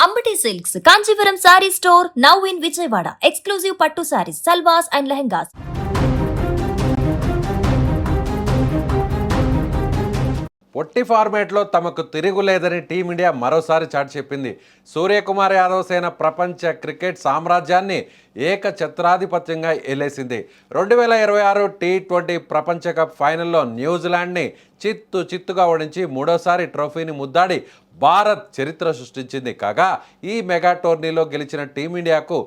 Ambati Silks, Kanchipuram Saree Store, now in Vijayawada. Exclusive Pattu Sarees, Salwas and Lehengas. పొట్టి ఫార్మేట్లో తమకు తిరుగులేదని team India మరోసారి చాటి చెప్పింది. సూర్యకుమార్ యాదవ్ సేన ప్రపంచ క్రికెట్ సామ్రాజ్యాన్ని ఏకఛత్రాధిపత్యంగా ఏలేసింది. 2026 టీ20 ప్రపంచ కప్ ఫైనల్లో న్యూజిలాండ్ని చిత్తుగా ఓడించి మూడోసారి ట్రోఫీని ముద్దాడి భారత్ చరిత్ర సృష్టించింది. కాగా ఈ మెగా టోర్నీలో గెలిచిన టీమిండియాకు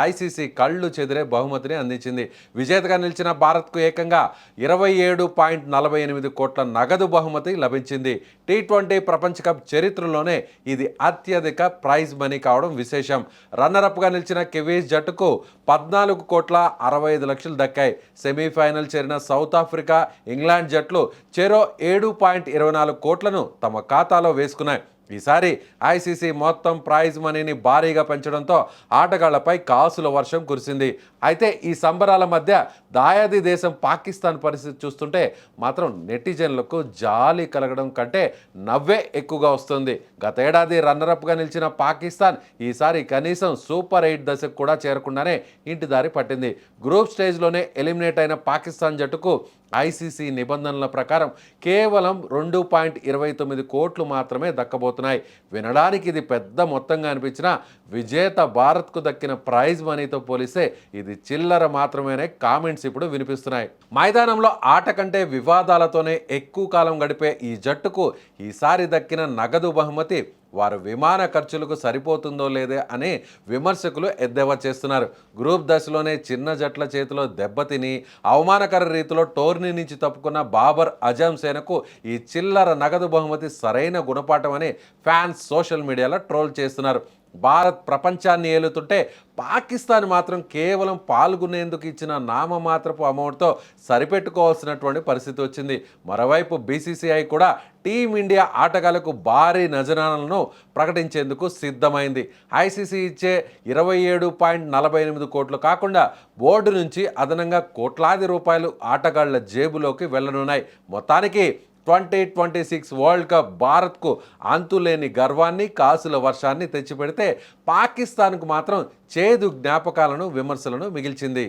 ఐసీసీ కళ్ళు చెదిరే బహుమతిని అందించింది. విజేతగా నిలిచిన భారత్కు ఏకంగా 27.48 కోట్ల నగదు బహుమతి లభించింది. టీ20 ప్రపంచ కప్ చరిత్రలోనే ఇది అత్యధిక ప్రైజ్ మనీ కావడం విశేషం. రన్నరప్గా నిలిచిన కివీస్ జట్టుకు 14,65,00,000 దక్కాయి. సెమీఫైనల్ చేరిన సౌత్ ఆఫ్రికా, ఇంగ్లాండ్ జట్లు చెరో 7.24 కోట్లను తమ ఖాతాలో వేసుకున్నాయి. ఈసారి ఐసీసీ మొత్తం ప్రైజ్ మనీని భారీగా పెంచడంతో ఆటగాళ్లపై కాసుల వర్షం కురిసింది. అయితే ఈ సంబరాల మధ్య దాయాది దేశం పాకిస్తాన్ పరిస్థితి చూస్తుంటే మాత్రం నెటిజన్లకు జాలి కలగడం కంటే నవ్వే ఎక్కువగా వస్తుంది. గతేడాది రన్నరప్గా నిలిచిన పాకిస్తాన్ ఈసారి కనీసం సూపర్ 8 దశకు కూడా చేరకుండానే ఇంటి దారి పట్టింది. గ్రూప్ స్టేజ్లోనే ఎలిమినేట్ అయిన పాకిస్తాన్ జట్టుకు ఐసీసీ నిబంధనల ప్రకారం కేవలం 2.29 కోట్లు మాత్రమే దక్కబోతున్నాయి. వినడానికి ఇది పెద్ద మొత్తంగా అనిపించినా విజేత భారత్కు దక్కిన ప్రైజ్ మనీతో పోలిస్తే ఇది చిల్లర మాత్రమేనే కామెంట్స్ ఇప్పుడు వినిపిస్తున్నాయి. మైదానంలో ఆట కంటే వివాదాలతోనే ఎక్కువ కాలం గడిపే ఈ జట్టుకు ఈసారి దక్కిన నగదు బహుమతి వారు విమాన ఖర్చులకు సరిపోతుందో లేదే అని విమర్శకులు ఎద్దేవా చేస్తున్నారు. గ్రూప్ దశలోనే చిన్న జట్ల చేతిలో దెబ్బతిని అవమానకర రీతిలో టోర్నీ నుంచి తప్పుకున్న బాబర్ అజం సేనకు ఈ చిల్లర నగదు బహుమతి సరైన గుణపాఠం అని ఫ్యాన్స్ సోషల్ మీడియాలో ట్రోల్ చేస్తున్నారు. భారత్ ప్రపంచాన్ని ఏలుతుంటే పాకిస్తాన్ మాత్రం కేవలం పాల్గొనేందుకు ఇచ్చిన నామమాత్రపు అమౌంట్తో సరిపెట్టుకోవాల్సినటువంటి పరిస్థితి వచ్చింది. మరోవైపు బీసీసీఐ కూడా టీమిండియా ఆటగాళ్లకు భారీ నజరానాలను ప్రకటించేందుకు సిద్ధమైంది. ఐసీసీ ఇచ్చే 27.48 కోట్లు కాకుండా బోర్డు నుంచి అదనంగా కోట్లాది రూపాయలు ఆటగాళ్ల జేబులోకి వెళ్లనున్నాయి. మొత్తానికి 2026 వరల్డ్ కప్ భారత్కు అంతులేని గర్వాన్ని, కాసుల వర్షాన్ని తెచ్చిపెడితే పాకిస్తాన్కు మాత్రం చేదు జ్ఞాపకాలను, విమర్శలను మిగిల్చింది.